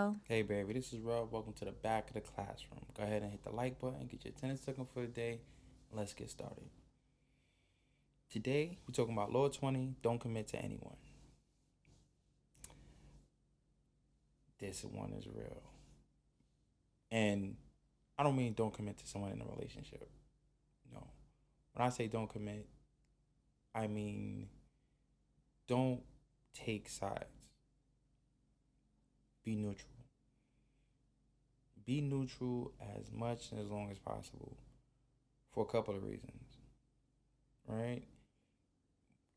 Ro. Hey baby, this is Rob. Welcome to the back of the classroom. Go ahead and hit the like button, get your attendance taken for the day, and let's get started. Today, we're talking about Law 20, don't commit to anyone. This one is real. And I don't mean don't commit to someone in a relationship. No. When I say don't commit, I mean don't take sides. Be neutral. Be neutral as much and as long as possible for a couple of reasons, right?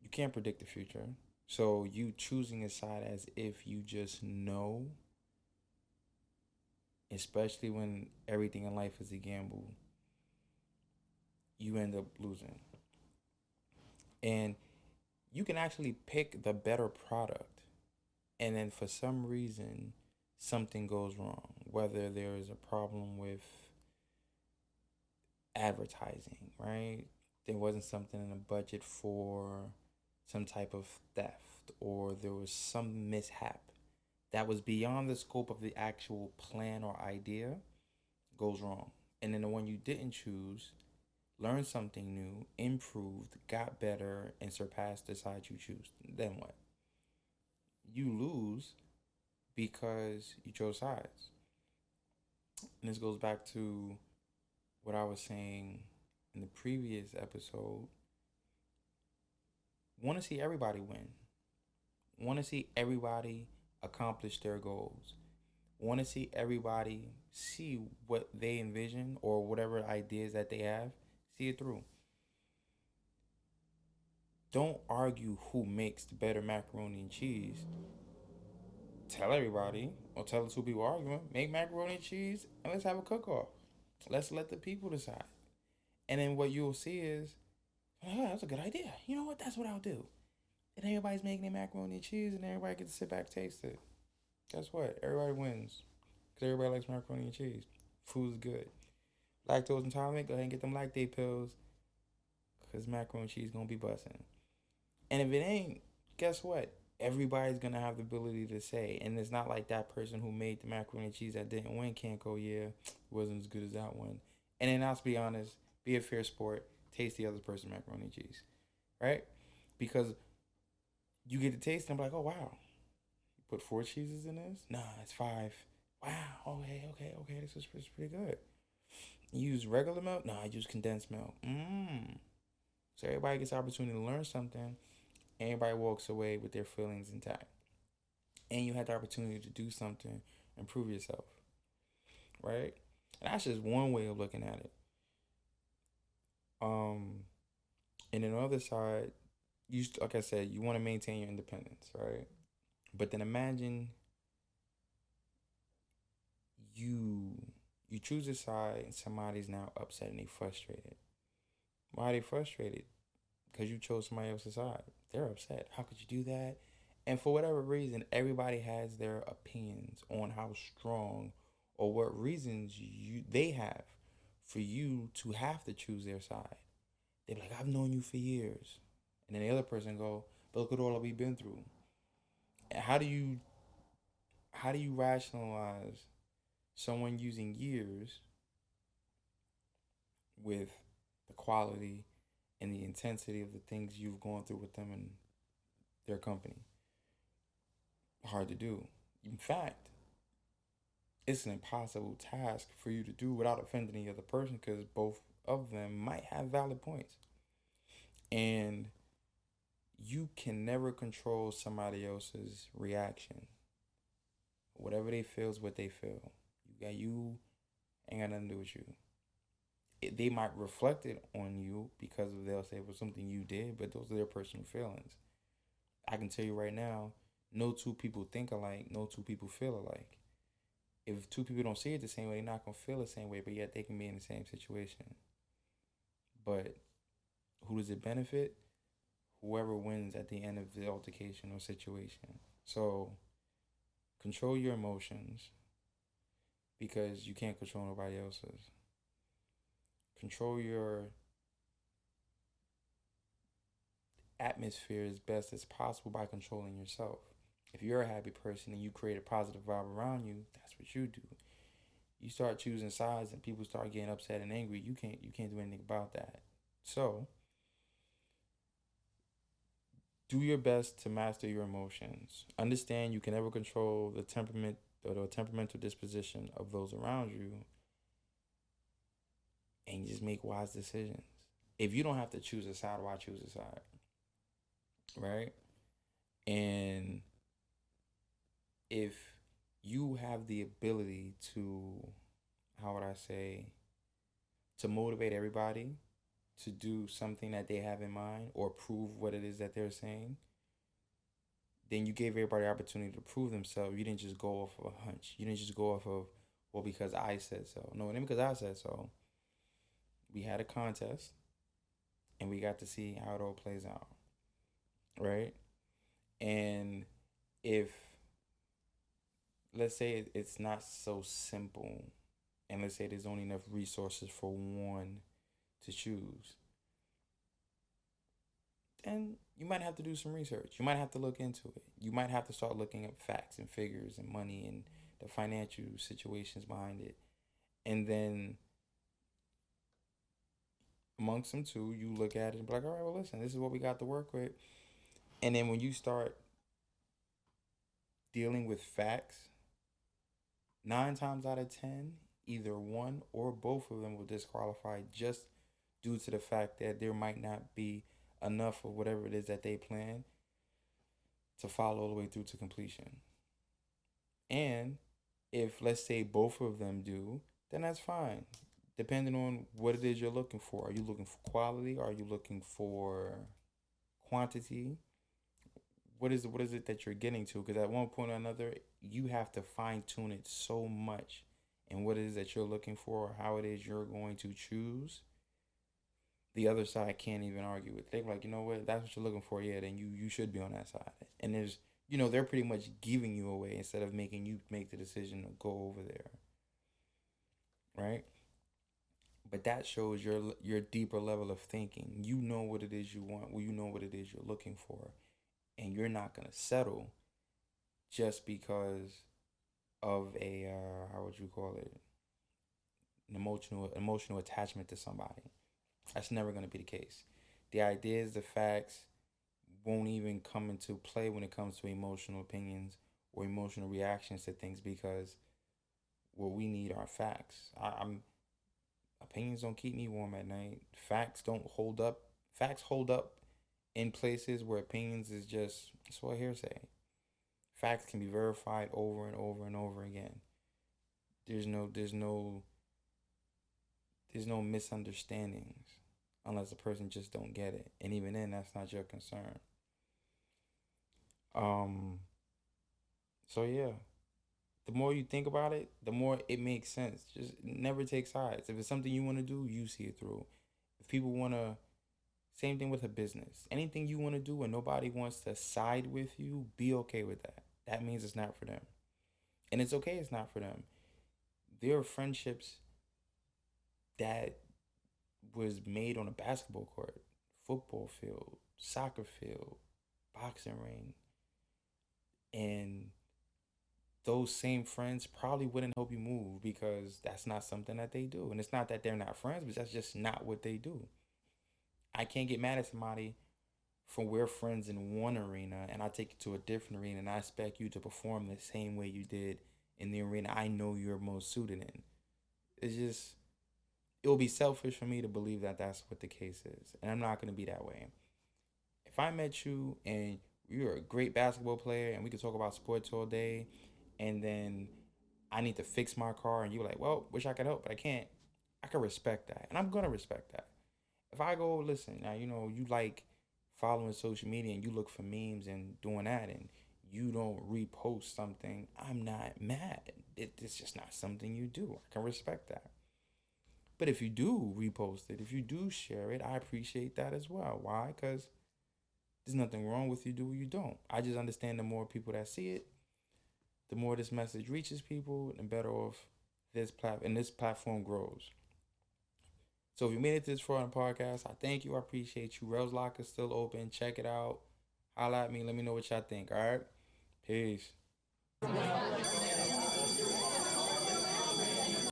You can't predict the future. So you choosing a side as if you just know, especially when everything in life is a gamble, you end up losing. And you can actually pick the better product. And then for some reason, something goes wrong. Whether there is a problem with advertising, right? There wasn't something in the budget for some type of theft, or there was some mishap that was beyond the scope of the actual plan or idea goes wrong. And then the one you didn't choose learned something new, improved, got better, and surpassed the side you choose. Then what? You lose because you chose sides. And this goes back to what I was saying in the previous episode. Want to see everybody win. Want to see everybody accomplish their goals. Want to see everybody see what they envision or whatever ideas that they have, see it through. Don't argue who makes the better macaroni and cheese. Tell everybody, or tell the two people arguing, make macaroni and cheese and let's have a cook off. Let's let the people decide. And then what you'll see is, oh, that's a good idea. You know what? That's what I'll do. And everybody's making their macaroni and cheese and everybody gets to sit back taste it. Guess what? Everybody wins. Because everybody likes macaroni and cheese. Food's good. Lactose intolerant, go ahead and get them lactate pills. Because macaroni and cheese going to be busting. And if it ain't, guess what? Everybody's gonna have the ability to say, and it's not like that person who made the macaroni and cheese that didn't win can't go, yeah, it wasn't as good as that one. And then let's be honest, be a fair sport, taste the other person's macaroni and cheese, right? Because you get to taste and be like, oh wow, you put four cheeses in this? Nah, it's five. Wow, okay, this is pretty good. You use regular milk? Nah, I use condensed milk. So everybody gets the opportunity to learn something. Everybody walks away with their feelings intact. And you had the opportunity to do something, improve yourself, right? And that's just one way of looking at it. Um, and then on the other side, like I said, you want to maintain your independence, right? But then imagine you you choose a side and somebody's now upset and they frustrated. Why are they frustrated? Because you chose somebody else's side. They're upset. How could you do that? And for whatever reason, everybody has their opinions on how strong or what reasons they have for you to have to choose their side. They're like, I've known you for years. And then the other person go, but look at all that we've been through. And how do you rationalize someone using years with the quality and the intensity of the things you've gone through with them and their company? Hard to do. In fact, it's an impossible task for you to do without offending the other person because both of them might have valid points. And you can never control somebody else's reaction. Whatever they feel is what they feel. You ain't got nothing to do with you. They might reflect it on you because they'll say it was something you did, but those are their personal feelings. I can tell you right now, no two people think alike, no two people feel alike. If two people don't see it the same way, they're not gonna feel the same way, but yet they can be in the same situation. But who does it benefit? Whoever wins at the end of the altercation or situation. So control your emotions because you can't control nobody else's. Control your atmosphere as best as possible by controlling yourself. If you're a happy person and you create a positive vibe around you, that's what you do. You start choosing sides and people start getting upset and angry. You can't do anything about that. So do your best to master your emotions. Understand you can never control the temperament or the temperamental disposition of those around you, and you just make wise decisions. If you don't have to choose a side, why choose a side? Right? And if you have the ability to, how would I say, to motivate everybody to do something that they have in mind or prove what it is that they're saying, then you gave everybody the opportunity to prove themselves. You didn't just go off of a hunch. You didn't just go off of, well, because I said so. No, it ain't because I said so. We had a contest and we got to see how it all plays out. Right? And if, let's say it's not so simple, and let's say there's only enough resources for one to choose, then you might have to do some research. You might have to look into it. You might have to start looking at facts and figures and money and the financial situations behind it. And then amongst them two, you look at it and be like, all right, well, listen, this is what we got to work with. And then when you start dealing with facts, 9 times out of 10, either one or both of them will disqualify just due to the fact that there might not be enough of whatever it is that they plan to follow all the way through to completion. And if, let's say, both of them do, then that's fine. Depending on what it is you're looking for. Are you looking for quality? Are you looking for quantity? What is it that you're getting to? Because at one point or another, you have to fine tune it so much and what it is that you're looking for, or how it is you're going to choose. The other side can't even argue with. They're like, you know what, that's what you're looking for. Yeah, then you should be on that side. And there's, they're pretty much giving you away instead of making you make the decision to go over there, right? But that shows your deeper level of thinking. You know what it is you want. Well, you know what it is you're looking for, and you're not gonna settle just because of a how would you call it, an emotional attachment to somebody. That's never gonna be the case. The ideas, the facts won't even come into play when it comes to emotional opinions or emotional reactions to things, because what we need are facts. I'm Opinions don't keep me warm at night. Facts don't hold up. Facts hold up in places where opinions is just, it's what hearsay. Facts can be verified over and over and over again. There's no there's no there's no misunderstandings unless the person just don't get it. And even then that's not your concern. Um so yeah, the more you think about it, the more it makes sense. Just never take sides. If it's something you want to do, you see it through. If people want to, same thing with a business. Anything you want to do and nobody wants to side with you, be okay with that. That means it's not for them. And it's okay it's not for them. There are friendships that was made on a basketball court, football field, soccer field, boxing ring, and those same friends probably wouldn't help you move because that's not something that they do. And it's not that they're not friends, but that's just not what they do. I can't get mad at somebody from we're friends in one arena and I take you to a different arena and I expect you to perform the same way you did in the arena I know you're most suited in. It's just, it will be selfish for me to believe that that's what the case is. And I'm not going to be that way. If I met you and you're a great basketball player and we could talk about sports all day, and then I need to fix my car and you're like, well, wish I could help, but I can't. I can respect that. And I'm going to respect that. If I go, listen, now, you like following social media and you look for memes and doing that and you don't repost something, I'm not mad. It's just not something you do. I can respect that. But if you do repost it, if you do share it, I appreciate that as well. Why? Because there's nothing wrong with you do or you don't. I just understand the more people that see it, the more this message reaches people, the better off this platform grows. So if you made it this far in the podcast, I thank you. I appreciate you. Rels Lock is still open. Check it out. Holla at me. Let me know what y'all think. All right. Peace.